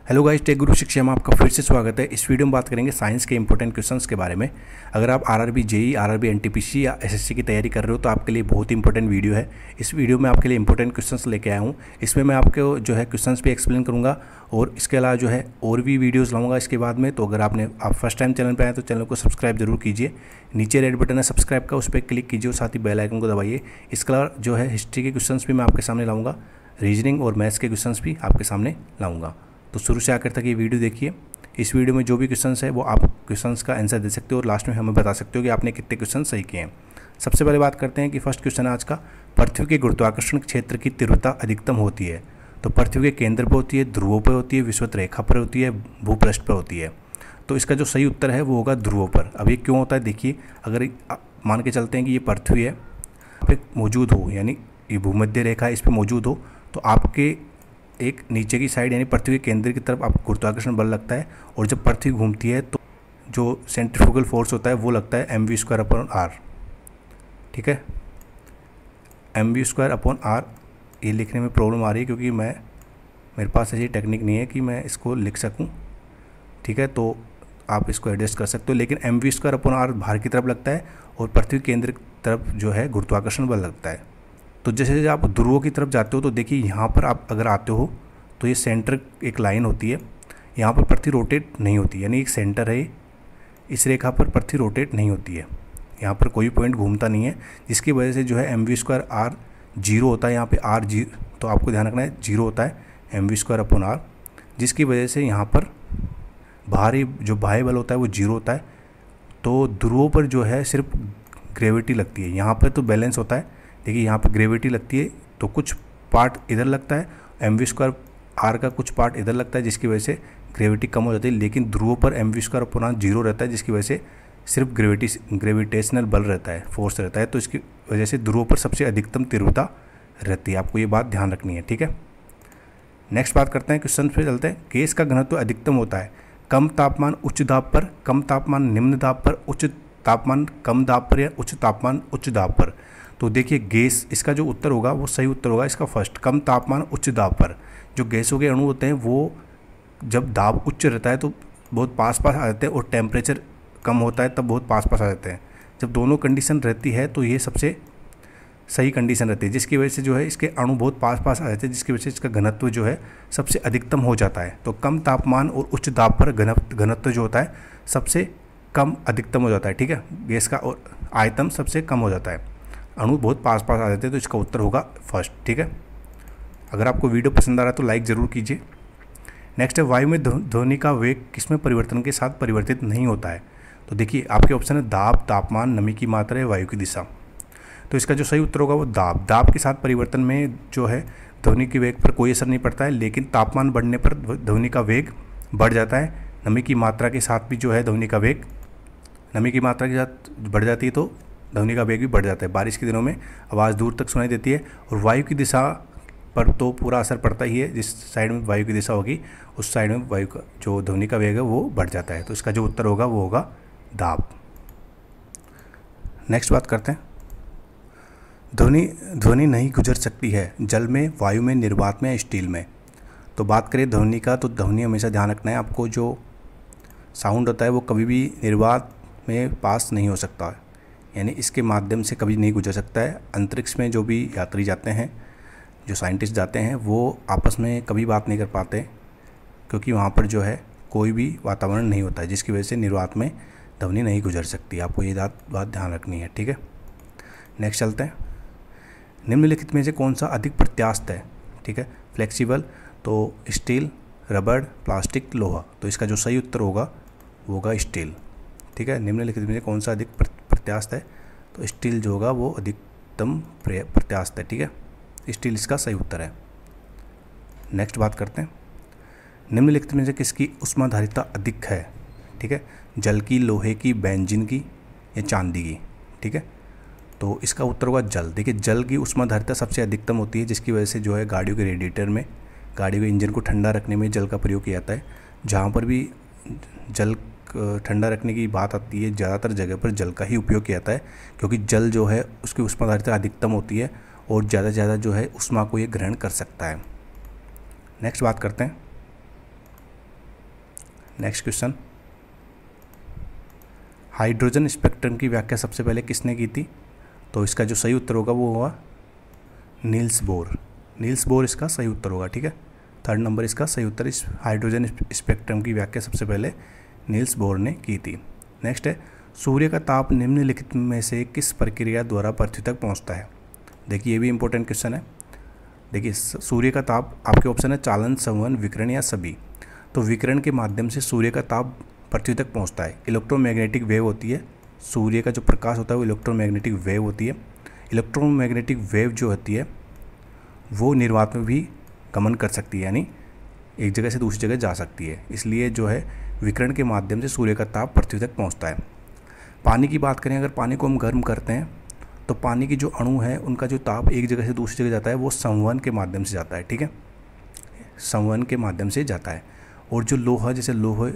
Hello guys, take गुरु शिक्षा में आपका फिर से स्वागत है। इस वीडियो में बात करेंगे साइंस के इंपॉर्टेंट क्वेश्चंस के बारे में। अगर आप आरआरबी जेई, आरआरबी एनटीपीसी या एसएससी की तैयारी कर रहे हो तो आपके लिए बहुत इंपॉर्टेंट वीडियो है। इस वीडियो में आपके लिए इंपॉर्टेंट क्वेश्चंस लेके आया हूँ। इसमें मैं आपको जो है क्वेश्चंस भी एक्सप्लेन करूँगा और इसके अलावा जो है और भी वीडियोज़ लाऊंगा इसके बाद में। तो अगर आप फर्स्ट टाइम चैनल पर आए तो चैनल को सब्सक्राइब जरूर कीजिए। नीचे रेड बटन है सब्सक्राइब का, उस पर क्लिक कीजिए और साथ ही बेल आइकन को दबाइए। इसके अलावा जो है हिस्ट्री के क्वेश्चंस भी मैं आपके सामने लाऊंगा, रीजनिंग और मैथ्स के क्वेश्चंस भी आपके सामने लाऊंगा। तो शुरू से आखिर तक ये वीडियो देखिए। इस वीडियो में जो भी क्वेश्चंस है वो आप क्वेश्चंस का आंसर दे सकते हो और लास्ट में हमें बता सकते हो कि आपने कितने क्वेश्चन सही किए हैं। सबसे पहले बात करते हैं कि फर्स्ट क्वेश्चन है आज का, पृथ्वी के गुरुत्वाकर्षण क्षेत्र की तीव्रता अधिकतम होती है तो पृथ्वी के केंद्र पर होती है, ध्रुवों पर होती है, विषुवत रेखा पर होती है, भूपृष्ठ पर होती है। तो इसका जो सही उत्तर है वो होगा ध्रुवों पर। अब ये क्यों होता है देखिए, अगर मान के चलते हैं कि ये पृथ्वी है पे मौजूद हो, यानी ये भूमध्य रेखा इस पर मौजूद हो, तो आपके एक नीचे की साइड यानी पृथ्वी के केंद्र की तरफ आपको गुरुत्वाकर्षण बल लगता है और जब पृथ्वी घूमती है तो जो सेंट्रीफ्यूगल फोर्स होता है वो लगता है mv²/r। ठीक है, mv²/r। ये लिखने में प्रॉब्लम आ रही है क्योंकि मेरे पास ऐसी टेक्निक नहीं है कि मैं इसको लिख सकूं। ठीक है, तो आप इसको एडजस्ट कर सकते हो, लेकिन mv²/r बाहर की तरफ लगता है और पृथ्वी केंद्र की तरफ जो है गुरुत्वाकर्षण बल लगता है। तो जैसे आप ध्रुवों की तरफ जाते हो तो देखिए यहाँ पर आप अगर आते हो तो ये सेंटर एक लाइन होती है, यहाँ पर पृथ्वी रोटेट नहीं होती, यानी एक सेंटर है, इस रेखा पर पृथ्वी रोटेट नहीं होती है, यहाँ पर कोई पॉइंट घूमता नहीं है, जिसकी वजह से जो है mv²/r जीरो होता है। यहाँ पे r जीरो, तो आपको ध्यान रखना है जीरो होता है mv²/r, जिसकी वजह से यहाँ पर जो बाह्य बल होता है वो जीरो होता है। तो ध्रुवों पर जो है सिर्फ ग्रेविटी लगती है, यहाँ पर तो बैलेंस होता है। देखिए यहाँ पर ग्रेविटी लगती है तो कुछ पार्ट इधर लगता है, mv²/r का कुछ पार्ट इधर लगता है, जिसकी वजह से ग्रेविटी कम हो जाती है। लेकिन ध्रुवों पर mv²/r जीरो रहता है, जिसकी वजह से सिर्फ ग्रेविटेशनल बल रहता है, फोर्स रहता है। तो इसकी वजह से ध्रुवों पर सबसे अधिकतम तीव्रता रहती है। आपको ये बात ध्यान रखनी है। ठीक है, नेक्स्ट बात करते हैं, क्वेश्चन पे चलते हैं। गैस का घनत्व अधिकतम होता है कम तापमान उच्च दाब पर, कम तापमान निम्न दाब पर, उच्च तापमान कम दाब पर या उच्च तापमान उच्च दाब पर। तो देखिए गैस, इसका जो उत्तर होगा वो सही उत्तर होगा इसका फर्स्ट, कम तापमान उच्च दाब पर। जो गैसों के अणु होते हैं वो जब दाब उच्च रहता है तो बहुत पास पास आ जाते हैं और टेम्परेचर कम होता है तब बहुत पास पास आ जाते हैं। जब दोनों कंडीशन रहती है तो ये सबसे सही कंडीशन रहती है, जिसकी वजह से जो है इसके अणु बहुत पास पास आ जाते हैं, जिसकी वजह से इसका घनत्व जो है सबसे अधिकतम हो जाता है। तो कम तापमान और उच्च दाब पर घनत्व जो होता है सबसे कम अधिकतम हो जाता है। ठीक है, गैस का और आयतन सबसे कम हो जाता है, अणु बहुत पास पास आ जाते हैं, तो इसका उत्तर होगा फर्स्ट। ठीक है, अगर आपको वीडियो पसंद आ रहा है तो लाइक ज़रूर कीजिए। नेक्स्ट है, वायु में ध्वनि का वेग किसमें परिवर्तन के साथ परिवर्तित नहीं होता है। तो देखिए आपके ऑप्शन है दाब, तापमान, नमी की मात्रा या वायु की दिशा। तो इसका जो सही उत्तर होगा वो दाब के साथ परिवर्तन में जो है ध्वनि के वेग पर कोई असर नहीं पड़ता है, लेकिन तापमान बढ़ने पर ध्वनि का वेग बढ़ जाता है। नमी की मात्रा के साथ भी जो है ध्वनि का वेग, नमी की मात्रा के साथ बढ़ जाती है तो ध्वनि का वेग भी बढ़ जाता है। बारिश के दिनों में आवाज़ दूर तक सुनाई देती है। और वायु की दिशा पर तो पूरा असर पड़ता ही है, जिस साइड में वायु की दिशा होगी उस साइड में वायु का जो ध्वनि का वेग है वो बढ़ जाता है। तो इसका जो उत्तर होगा वो होगा दाब। नेक्स्ट बात करते हैं, ध्वनि नहीं गुजर सकती है जल में, वायु में, निर्वात में या स्टील में। तो बात करें ध्वनि का, तो ध्वनि हमेशा ध्यान रखना है आपको, जो साउंड होता है वो कभी भी निर्वात में पास नहीं हो सकता है, यानी इसके माध्यम से कभी नहीं गुजर सकता है। अंतरिक्ष में जो भी यात्री जाते हैं, जो साइंटिस्ट जाते हैं, वो आपस में कभी बात नहीं कर पाते क्योंकि वहाँ पर जो है कोई भी वातावरण नहीं होता है, जिसकी वजह से निर्वात में ध्वनि नहीं गुजर सकती। आपको ये बात ध्यान रखनी है। ठीक है, नेक्स्ट चलते हैं, निम्नलिखित में से कौन सा अधिक प्रत्यास्थ है। ठीक है, फ्लेक्सिबल, तो स्टील, रबड़, प्लास्टिक, लोहा। तो इसका जो सही उत्तर होगा वो होगा स्टील। ठीक है, निम्नलिखित में से कौन सा अधिक प्रत्यास्थ है, तो स्टील जो होगा वो अधिकतम प्रत्यास्थ है। ठीक है, स्टील इसका सही उत्तर है। नेक्स्ट बात करते हैं, निम्नलिखित में से किसकी ऊष्माधारिता अधिक है। ठीक है, जल की, लोहे की, बेंजीन की या चांदी की। ठीक है, तो इसका उत्तर होगा जल। देखिए जल की ऊष्माधारिता सबसे अधिकतम होती है, जिसकी वजह से जो है गाड़ियों के रेडिएटर में, गाड़ी के इंजन को ठंडा रखने में जल का प्रयोग किया जाता है। जहाँ पर भी जल ठंडा रखने की बात आती है ज़्यादातर जगह पर जल का ही उपयोग किया जाता है, क्योंकि जल जो है उसकी ऊष्माधारिता अधिकतम होती है और ज़्यादा से ज़्यादा जो है ऊष्मा को ये ग्रहण कर सकता है। नेक्स्ट बात करते हैं, नेक्स्ट क्वेश्चन, हाइड्रोजन स्पेक्ट्रम की व्याख्या सबसे पहले किसने की थी? तो इसका जो सही उत्तर होगा वो होगा नील्स बोर। नील्स बोर इसका सही उत्तर होगा, ठीक है। 3rd नंबर इसका सही उत्तर, इस हाइड्रोजन स्पेक्ट्रम की व्याख्या सबसे पहले नील्स बोर ने की थी। नेक्स्ट है, सूर्य का ताप निम्नलिखित में से किस प्रक्रिया द्वारा पृथ्वी तक पहुंचता है? देखिए ये भी इंपॉर्टेंट क्वेश्चन है। देखिए सूर्य का ताप, आपके ऑप्शन है चालन, संवहन, विकिरण या सभी। तो विकिरण के माध्यम से सूर्य का ताप पृथ्वी तक पहुंचता है। इलेक्ट्रोमैग्नेटिक वेव होती है, सूर्य का जो प्रकाश होता है वो इलेक्ट्रोमैग्नेटिक वेव होती है। इलेक्ट्रोमैग्नेटिक वेव जो होती है वो निर्वात में भी गमन कर सकती है, यानी एक जगह से दूसरी जगह जा सकती है। इसलिए जो है विकिरण के माध्यम से सूर्य का ताप पृथ्वी तक पहुंचता है। पानी की बात करें, अगर पानी को हम गर्म करते हैं तो पानी की जो अणु है उनका जो ताप एक जगह से दूसरी जगह जाता है वो संवहन के माध्यम से जाता है, ठीक है, संवहन के माध्यम से जाता है। और जो लोहा, जैसे लोहे,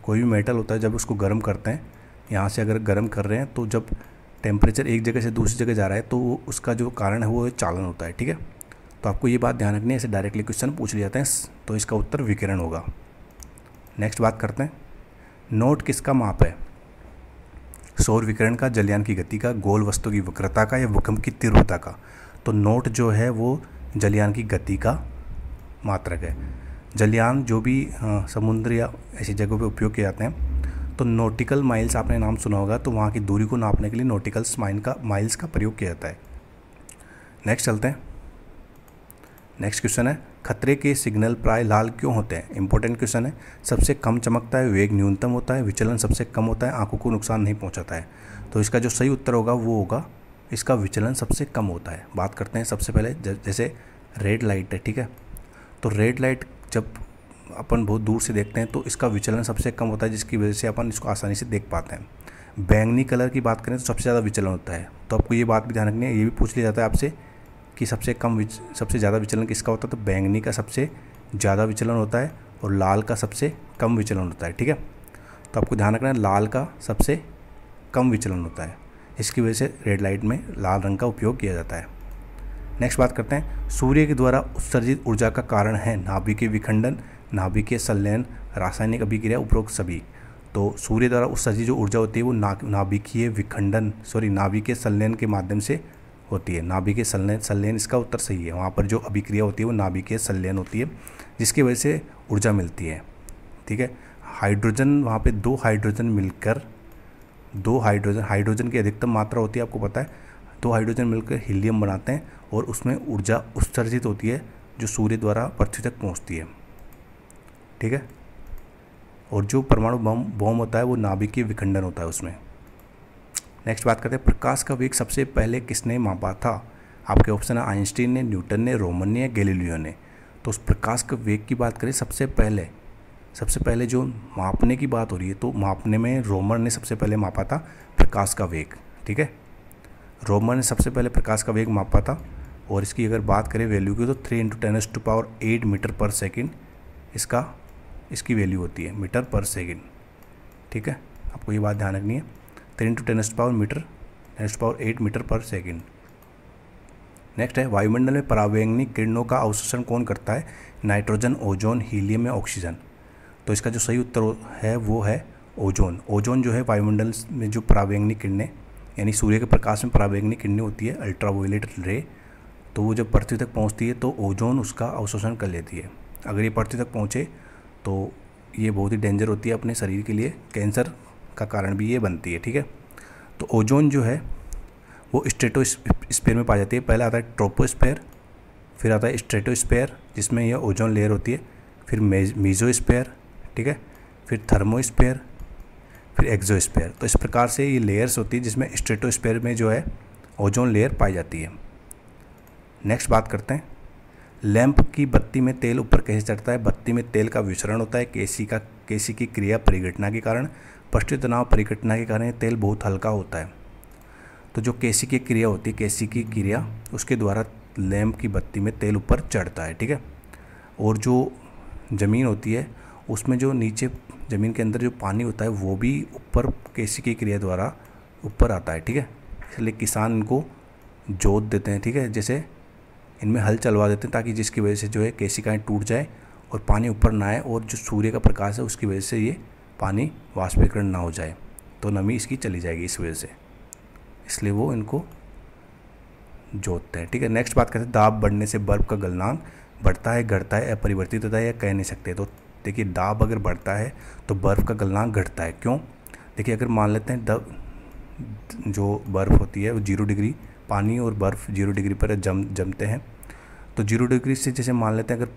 कोई भी मेटल होता है, जब उसको गर्म करते हैं, यहाँ से अगर गर्म कर रहे हैं तो जब टेम्परेचर एक जगह से दूसरी जगह जा रहा है तो उसका जो कारण है वो चालन होता है, ठीक है। तो आपको ये बात ध्यान रखनी है, ऐसे डायरेक्टली क्वेश्चन पूछ लिए जाते हैं, तो इसका उत्तर विकिरण होगा। नेक्स्ट बात करते हैं, नोट किसका माप है? सौर विकिरण का, जलयान की गति का, गोल वस्तु की वक्रता का या भूकंप की तीव्रता का? तो नोट जो है वो जलयान की गति का मात्रक है। जलयान जो भी समुद्र या ऐसी जगहों पे उपयोग किए जाते हैं, तो नॉटिकल माइल्स आपने नाम सुना होगा, तो वहाँ की दूरी को नापने के लिए नॉटिकल्स माइल्स का प्रयोग किया जाता है। नेक्स्ट चलते हैं, नेक्स्ट क्वेश्चन है, खतरे के सिग्नल प्राय लाल क्यों होते हैं? इंपॉर्टेंट क्वेश्चन है। सबसे कम चमकता है, वेग न्यूनतम होता है, विचलन सबसे कम होता है, आंखों को नुकसान नहीं पहुंचाता है। तो इसका जो सही उत्तर होगा वो होगा इसका विचलन सबसे कम होता है। बात करते हैं सबसे पहले, जैसे रेड लाइट है, ठीक है, तो रेड लाइट जब अपन बहुत दूर से देखते हैं तो इसका विचलन सबसे कम होता है, जिसकी वजह से अपन इसको आसानी से देख पाते हैं। बैंगनी कलर की बात करें तो सबसे ज़्यादा विचलन होता है। तो आपको ये बात भी ध्यान रखनी है, ये भी पूछ लिया जाता है आपसे कि सबसे ज़्यादा विचलन किसका होता है? तो बैंगनी का सबसे ज़्यादा विचलन होता है और लाल का सबसे कम विचलन होता है, ठीक है। तो आपको ध्यान रखना है लाल का सबसे कम विचलन होता है, इसकी वजह से रेड लाइट में लाल रंग का उपयोग किया जाता है। नेक्स्ट बात करते हैं, सूर्य के द्वारा उत्सर्जित ऊर्जा का कारण है नाभिकीय विखंडन, नाभिकीय संलयन, रासायनिक अभिक्रिया, उपरोक्त सभी। तो सूर्य द्वारा उत्सर्जित जो ऊर्जा होती है वो नाभिकीय संलयन के माध्यम से होती है। नाभिकीय संलयन इसका उत्तर सही है। वहाँ पर जो अभिक्रिया होती है वो नाभिकीय संलयन होती है, जिसकी वजह से ऊर्जा मिलती है, ठीक है। हाइड्रोजन, वहाँ पे दो हाइड्रोजन की अधिकतम मात्रा होती है, आपको पता है। 2 हाइड्रोजन मिलकर हीलियम बनाते हैं और उसमें ऊर्जा उत्सर्जित होती है जो सूर्य द्वारा पृथ्वी तक पहुँचती है, ठीक है। और जो परमाणु बम होता है वो नाभिकीय विखंडन होता है उसमें। नेक्स्ट बात करते हैं, प्रकाश का वेग सबसे पहले किसने मापा था? आपके ऑप्शन है आइंस्टीन ने, न्यूटन ने, रोमन ने या गैलीलियो ने। तो उस प्रकाश का वेग की बात करें सबसे पहले जो मापने की बात हो रही है, तो मापने में रोमन ने सबसे पहले मापा था प्रकाश का वेग, ठीक है। रोमन ने सबसे पहले प्रकाश का वेग मापा था। और इसकी अगर बात करें वैल्यू की तो 3 × 10⁸ मीटर पर सेकेंड इसकी वैल्यू होती है, मीटर पर सेकेंड, ठीक है। आपको ये बात ध्यान रखनी है, 3 × 10⁸ मीटर पर सेकेंड। नेक्स्ट है, वायुमंडल में परावैंगनी किरणों का अवशोषण कौन करता है? नाइट्रोजन, ओजोन, हीलियम या ऑक्सीजन। तो इसका जो सही उत्तर है वो है ओजोन। ओजोन जो है वायुमंडल में जो परावैंगनी किरणें, यानी सूर्य के प्रकाश में परावैंगनी किरणें होती है, अल्ट्रावायलेट रे, तो वो जब पृथ्वी तक पहुंचती है तो ओजोन उसका अवशोषण कर लेती है। अगर ये पृथ्वी तक पहुंचे तो ये बहुत ही डेंजर होती है अपने शरीर के लिए, कैंसर का कारण भी ये बनती है, ठीक है। तो ओजोन जो है वो स्ट्रेटोस्फीयर में पाई जाती है। पहला आता है ट्रोपोस्फीयर, फिर आता है स्ट्रेटोस्फीयर जिसमें यह ओजोन लेयर होती है, फिर मेसोस्फीयर, ठीक है, फिर थर्मोस्फीयर, फिर एक्सोस्फीयर। तो इस प्रकार से ये लेयर्स होती है जिसमें स्ट्रेटोस्फीयर में जो है ओजोन लेयर पाई जाती है। नेक्स्ट बात करते हैं, लैंप की बत्ती में तेल ऊपर कैसे चढ़ता है? बत्ती में तेल का विसरण होता है केसी की क्रिया परिघटना के कारण, पृष्ठीय तनाव परिघटना के कारण तेल बहुत हल्का होता है। तो जो केसी की क्रिया होती है, केसी की क्रिया, उसके द्वारा लैंप की बत्ती में तेल ऊपर चढ़ता है, ठीक है। और जो ज़मीन होती है उसमें जो नीचे ज़मीन के अंदर जो पानी होता है वो भी ऊपर केसी की क्रिया द्वारा ऊपर आता है, ठीक है। इसलिए किसान इनको जोत देते हैं, ठीक है, जैसे इनमें हल चलवा देते हैं ताकि जिसकी वजह से जो है केशिकाएँ टूट जाए और पानी ऊपर ना आए और जो सूर्य का प्रकाश है उसकी वजह से ये पानी वाष्पीकरण ना हो जाए, तो नमी इसकी चली जाएगी इस वजह से, इसलिए वो इनको जोतते हैं। ठीक है, नेक्स्ट बात करते हैं दाब बढ़ने से बर्फ़ का गलनांक बढ़ता है, घटता है, अपरिवर्तित होता है या कह नहीं सकते। तो देखिए दाब अगर बढ़ता है तो बर्फ़ का गलनांक घटता है। क्यों? देखिए अगर मान लेते हैं जो बर्फ़ होती है वो 0 डिग्री, पानी और बर्फ़ 0 डिग्री पर जमते हैं, तो 0 डिग्री से जैसे मान लेते हैं अगर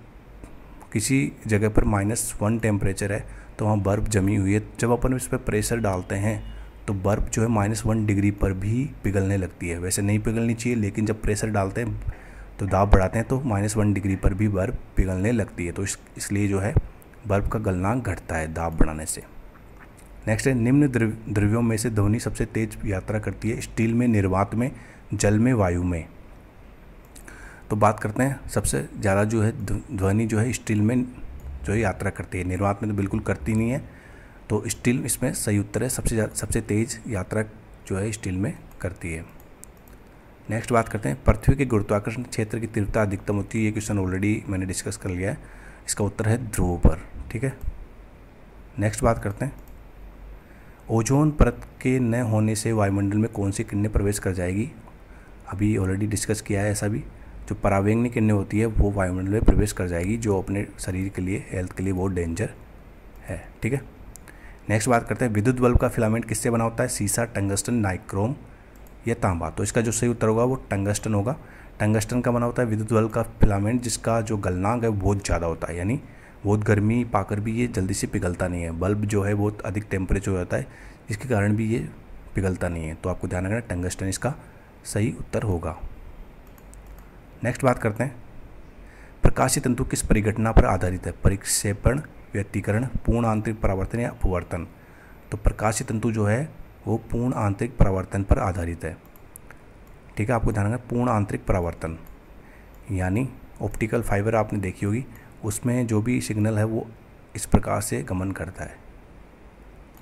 किसी जगह पर -1 टेम्परेचर है तो वहाँ बर्फ़ जमी हुई है, जब अपन इस पर प्रेशर डालते हैं तो बर्फ़ जो है -1 डिग्री पर भी पिघलने लगती है। वैसे नहीं पिघलनी चाहिए, लेकिन जब प्रेशर डालते हैं तो दाब बढ़ाते हैं तो -1 डिग्री पर भी बर्फ़ पिघलने लगती है, तो इसलिए जो है बर्फ़ का गलनांक घटता है दाब बढ़ाने से। नेक्स्ट है निम्न द्रव्यों में से ध्वनि सबसे तेज यात्रा करती है, स्टील में, निर्वात में, जल में, वायु में। तो बात करते हैं सबसे ज़्यादा जो है ध्वनि जो है स्टील में जो है यात्रा करती है, निर्वात में तो बिल्कुल करती नहीं है, तो स्टील इसमें सही उत्तर है। सबसे तेज यात्रा जो है स्टील में करती है। नेक्स्ट बात करते हैं पृथ्वी के गुरुत्वाकर्षण क्षेत्र की तीव्रता अधिकतम होती है। ये क्वेश्चन ऑलरेडी मैंने डिस्कस कर लिया है, इसका उत्तर है ध्रुव पर। ठीक है, नेक्स्ट बात करते हैं ओजोन परत के न होने से वायुमंडल में कौन सी किरणें प्रवेश कर जाएगी। अभी ऑलरेडी डिस्कस किया है, ऐसा भी जो परावैंगनी किरणें होती है वो वायुमंडल में प्रवेश कर जाएगी, जो अपने शरीर के लिए, हेल्थ के लिए बहुत डेंजर है। ठीक है, नेक्स्ट बात करते हैं विद्युत बल्ब का फिलामेंट किससे बना होता है, सीसा, टंगस्टन, नाइक्रोम या तांबा। तो इसका जो सही उत्तर होगा वो टंगस्टन होगा। टंगस्टन का बना होता है विद्युत बल्ब का फिलामेंट, जिसका जो गलनांक है वो बहुत ज़्यादा होता है, यानी बहुत गर्मी पाकर भी ये जल्दी से पिघलता नहीं है। बल्ब जो है बहुत अधिक टेम्परेचर हो जाता है, जिसके कारण भी ये पिघलता नहीं है, तो आपको ध्यान रखना टंगस्टन इसका सही उत्तर होगा। नेक्स्ट बात करते हैं प्रकाशीय तंतु किस परिघटना पर आधारित है, परिक्षेपण, व्यतिकरण, पूर्ण आंतरिक परावर्तन या अपवर्तन। तो प्रकाशीय तंतु जो है वो पूर्ण आंतरिक परावर्तन पर आधारित है। ठीक है, आपको ध्यान रखना पूर्ण आंतरिक परावर्तन, यानी ऑप्टिकल फाइबर आपने देखी होगी, उसमें जो भी सिग्नल है वो इस प्रकार से गमन करता है।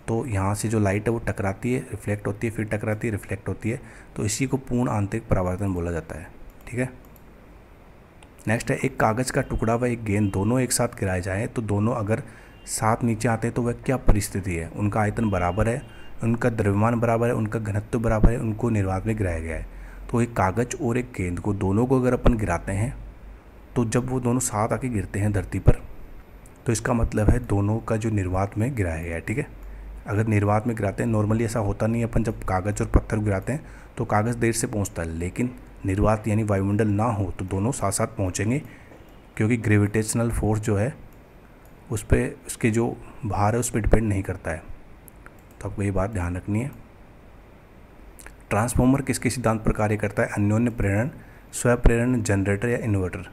तो यहाँ से जो लाइट है वो टकराती है, रिफ्लेक्ट होती है, फिर टकराती है, रिफ्लेक्ट होती है, तो इसी को पूर्ण आंतरिक परावर्तन बोला जाता है। ठीक है, नेक्स्ट है एक कागज़ का टुकड़ा व एक गेंद दोनों एक साथ गिराए जाएँ तो दोनों अगर साथ नीचे आते हैं तो वह क्या परिस्थिति है। उनका आयतन बराबर है, उनका द्रव्यमान बराबर है, उनका घनत्व बराबर है, उनको निर्वात में गिराया गया है। तो एक कागज़ और एक गेंद को दोनों को अगर अपन गिराते हैं तो जब वो दोनों साथ आके गिरते हैं धरती पर, तो इसका मतलब है दोनों का जो निर्वात में गिराया गया है। ठीक है, अगर निर्वात में गिराते हैं, नॉर्मली ऐसा होता नहीं है, अपन जब कागज़ और पत्थर गिराते हैं तो कागज़ देर से पहुंचता है, लेकिन निर्वात यानी वायुमंडल ना हो तो दोनों साथ साथ पहुंचेंगे, क्योंकि ग्रेविटेशनल फोर्स जो है उस पर, उसके जो भार है उस पर डिपेंड नहीं करता है। तो आपको ये बात ध्यान रखनी है। ट्रांसफॉर्मर किसके सिद्धांत पर कार्य करता है, अन्योन्य प्रेरण, स्वप्रेरण, जनरेटर या इन्वर्टर।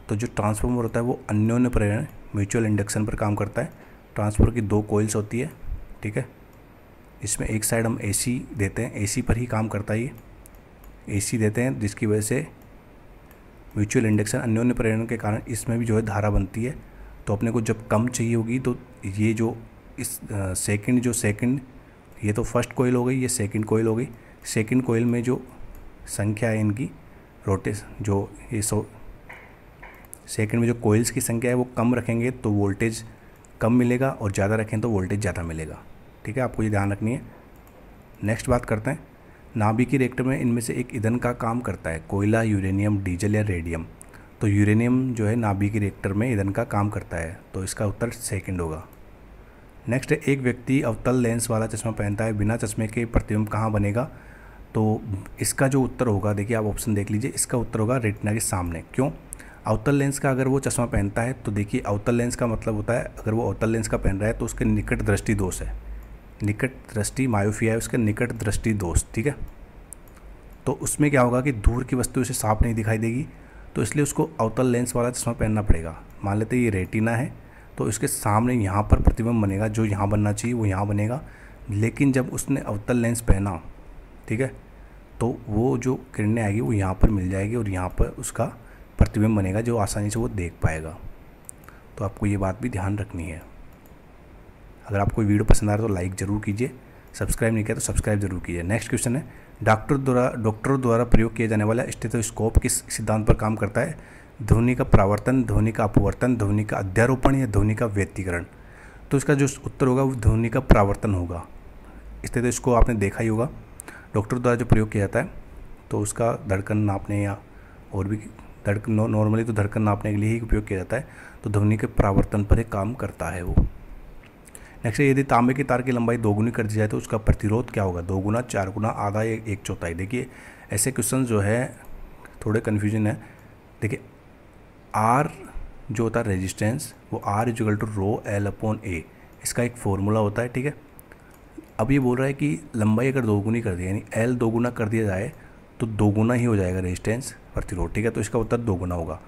तो जो ट्रांसफॉर्मर होता है वो अन्योन्य प्रेरण, म्यूचुअल इंडक्शन पर काम करता है। ट्रांसफॉर्मर की 2 कॉइल्स होती है। ठीक है, इसमें एक साइड हम AC देते हैं, AC पर ही काम करता है ये, AC देते हैं, जिसकी वजह से म्यूचुअल इंडक्शन, अन्योन्य प्रेरण के कारण इसमें भी जो है धारा बनती है। तो अपने को जब कम चाहिए होगी तो ये जो इस सेकंड ये तो फर्स्ट कोयल हो गई, ये सेकंड कोयल हो गई। सेकंड कोयल में जो संख्या है इनकी रोटेशन, जो ये सेकंड में जो कोयल्स की संख्या है वो कम रखेंगे तो वोल्टेज कम मिलेगा, और ज़्यादा रखें तो वोल्टेज ज़्यादा मिलेगा। ठीक है, आपको ये ध्यान रखनी है। नेक्स्ट बात करते हैं नाभिकीय रिएक्टर में इनमें से एक ईंधन का काम करता है, कोयला, यूरेनियम, डीजल या रेडियम। तो यूरेनियम जो है नाभिकीय रिएक्टर में ईंधन का काम करता है, तो इसका उत्तर सेकंड होगा। नेक्स्ट है एक व्यक्ति अवतल लेंस वाला चश्मा पहनता है, बिना चश्मे के प्रतिबिंब कहाँ बनेगा। तो इसका जो उत्तर होगा, देखिए आप ऑप्शन देख लीजिए, इसका उत्तर होगा रेटिना के सामने। क्यों? अवतल लेंस का अगर वो चश्मा पहनता है तो देखिए अवतल लेंस का मतलब होता है, अगर वो अवतल लेंस का पहन रहा है तो उसके निकट दृष्टि दोष है, निकट दृष्टि मायोफिया है उसका निकट दृष्टि दोष। ठीक है, तो उसमें क्या होगा कि दूर की वस्तु उसे साफ नहीं दिखाई देगी, तो इसलिए उसको अवतल लेंस वाला चश्मा पहनना पड़ेगा। मान लेते हैं ये रेटिना है, तो इसके सामने यहाँ पर प्रतिबिंब बनेगा, जो यहाँ बनना चाहिए वो यहाँ बनेगा, लेकिन जब उसने अवतल लेंस पहना, ठीक है, तो वो जो किरणें आएगी वो यहाँ पर मिल जाएगी और यहाँ पर उसका प्रतिबिंब बनेगा, जो आसानी से वो देख पाएगा। तो आपको ये बात भी ध्यान रखनी है। अगर आपको वीडियो पसंद आ रहा है तो लाइक ज़रूर कीजिए, सब्सक्राइब नहीं किया तो सब्सक्राइब जरूर कीजिए। नेक्स्ट क्वेश्चन है डॉक्टरों द्वारा प्रयोग किया जाने वाला स्टेथोस्कोप किस सिद्धांत पर काम करता है, ध्वनि का परावर्तन, ध्वनि का अपवर्तन, ध्वनि का अध्यारोपण या ध्वनि का व्यतिकरण। तो इसका जो उत्तर होगा वो ध्वनि का परावर्तन होगा। इसलिए तो इसको आपने देखा ही होगा, डॉक्टर द्वारा जो प्रयोग किया जाता है तो उसका धड़कन नापने या और भी धड़कन, नॉर्मली तो धड़कन नापने के लिए ही उपयोग किया जाता है, तो ध्वनि के परावर्तन पर एक काम करता है वो। नेक्स्ट है, यदि तांबे की तार की लंबाई 2 गुनी कर दी जाए तो उसका प्रतिरोध क्या होगा? 2 गुना, 4 गुना, आधा या 1/4। देखिए ऐसे क्वेश्चन जो है थोड़े कन्फ्यूजन है। देखिए आर जो होता है रेजिस्टेंस, वो R = रो L/A, इसका एक फॉर्मूला होता है, ठीक है। अब ये बोल रहा है कि लंबाई अगर 2 गुनी कर दी, यानी L 2 गुना कर दिया जाए तो 2 गुना ही हो जाएगा रेजिस्टेंस, प्रतिरोध, ठीक है। तो इसका उत्तर 2 गुना होगा।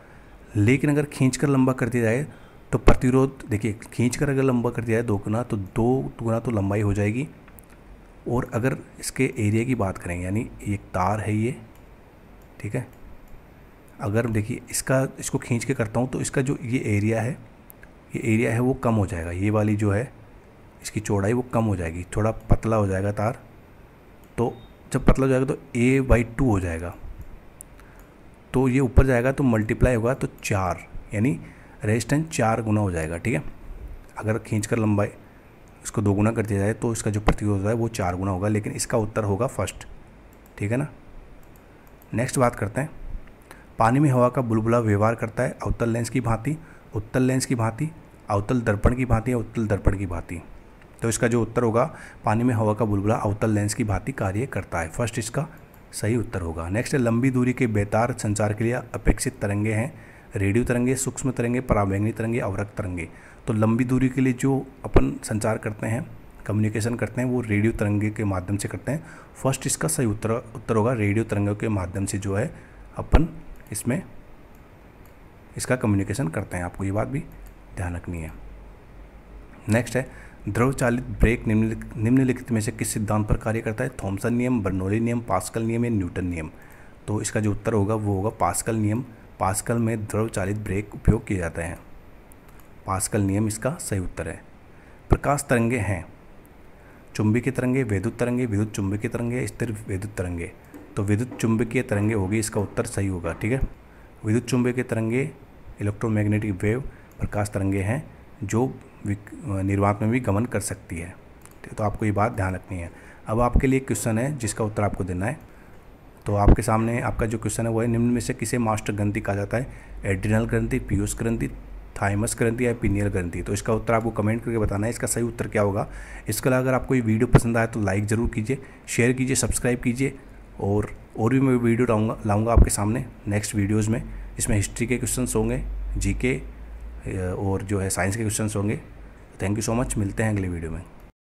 लेकिन अगर खींचकर लंबा कर दिया जाए तो प्रतिरोध, देखिए खींचकर अगर लंबा कर दिया जाए 2 गुना, तो 2 गुना तो लंबाई हो जाएगी। और अगर इसके एरिया की बात करें, यानी एक तार है ये, ठीक है, अगर देखिए इसको खींच के करता हूँ तो इसका जो ये एरिया है वो कम हो जाएगा। ये वाली जो है इसकी चौड़ाई वो कम हो जाएगी, थोड़ा पतला हो जाएगा तार। तो जब पतला हो जाएगा तो A/2 हो जाएगा, तो ये ऊपर जाएगा तो मल्टीप्लाई होगा तो 4, यानी रेजिस्टेंस 4 गुना हो जाएगा, ठीक है। अगर खींचकर लंबाई इसको 2 गुना कर दिया जाए तो इसका जो प्रतिरोध है वो 4 गुना होगा, लेकिन इसका उत्तर होगा फर्स्ट, ठीक है ना। नेक्स्ट बात करते हैं, पानी में हवा का बुलबुला व्यवहार करता है अवतल लेंस की भांति, उत्तल लेंस की भांति, अवतल दर्पण की भांति या उत्तल दर्पण की भांति। तो इसका जो उत्तर होगा, पानी में हवा का बुलबुला अवतल लेंस की भांति कार्य करता है, फर्स्ट इसका सही उत्तर होगा। नेक्स्ट है, लंबी दूरी के बेतार संचार के लिए अपेक्षित तरंगे हैं रेडियो तरंगे, सूक्ष्म तरंगे, पराबैंगनी तरंगे, अवरक्त तरंगे। तो लंबी दूरी के लिए जो अपन संचार करते हैं, कम्युनिकेशन करते हैं, वो रेडियो तरंगे के माध्यम से करते हैं। फर्स्ट इसका सही उत्तर होगा, रेडियो तरंगों के माध्यम से जो है अपन इसमें इसका कम्युनिकेशन करते हैं। आपको ये बात भी ध्यान रखनी है। नेक्स्ट है, द्रव चालित ब्रेक निम्नलिखित में से किस सिद्धांत पर कार्य करता है? थॉमसन नियम, बर्नौली नियम, पास्कल नियम या न्यूटन नियम। तो इसका जो उत्तर होगा वो होगा पास्कल नियम। पास्कल में द्रव चालित ब्रेक उपयोग किए जाते हैं, पास्कल नियम इसका सही उत्तर है। प्रकाश तरंगे हैं चुंबकीय तरंगे, विद्युत तरंगे, विद्युत चुंबकीय तरंगे, स्थिर विद्युत तरंगे। तो विद्युत चुंबकीय तरंगे होगी, इसका उत्तर सही होगा, ठीक है। विद्युत चुंबकीय तरंगे, इलेक्ट्रोमैग्नेटिक वेव, प्रकाश तरंगे हैं जो निर्वात में भी गमन कर सकती है। तो आपको ये बात ध्यान रखनी है। अब आपके लिए क्वेश्चन है जिसका उत्तर आपको देना है। तो आपके सामने आपका जो क्वेश्चन है वो है, निम्न में से किसे मास्टर ग्रंथि कहा जाता है? एड्रिनल ग्रंथि, पीयूष ग्रंथि, थाइमस ग्रंथि या पीनियल ग्रंथि। तो इसका उत्तर आपको कमेंट करके बताना है, इसका सही उत्तर क्या होगा। इसके अलावा अगर आपको ये वीडियो पसंद आए तो लाइक ज़रूर कीजिए, शेयर कीजिए, सब्सक्राइब कीजिए। और भी मैं वीडियो लाऊंगा आपके सामने नेक्स्ट वीडियोज़ में। इसमें हिस्ट्री के क्वेश्चंस होंगे, जीके और जो है साइंस के क्वेश्चंस होंगे। थैंक यू सो मच, मिलते हैं अगले वीडियो में।